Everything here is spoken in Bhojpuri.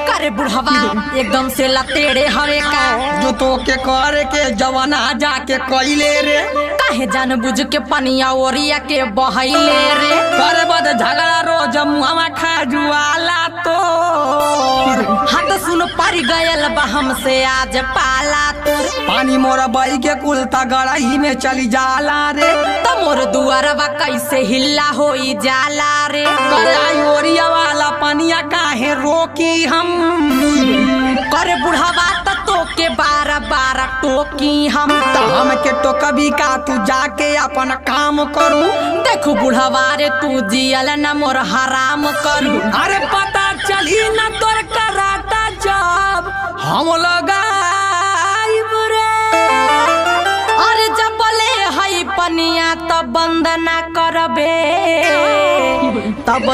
करे बुढ़वा एकदम से लतेड़े हवे का जो तो के करे के जवाना जाके कइले रे काहे जान बुझ के पनिया ओरिया के बहैले रे करे बद झगड़ा रोज मुहवा खा जुआला तो हाथ सुन पड़ गयल बा हमसे आज पाला तोर पानी मोरा बई के कुलता गड़ाई में चली जाला रे तो मोर दुआरवा कैसे हिल्ला होई जाला रे कराई ओरिया वाला पनिया काहे रोकी हम करे बुढ़वा तो के बार बार टोकी हम तो हम के तो कभी का तू जाके अपन काम करू देखू बुढ़वा रे तू जियल न मोर हराम करू अरे पता चली न तोर कराता जब हम लगाइब रे अरे जब बोले हई पनिया तो बंद ना करबे तब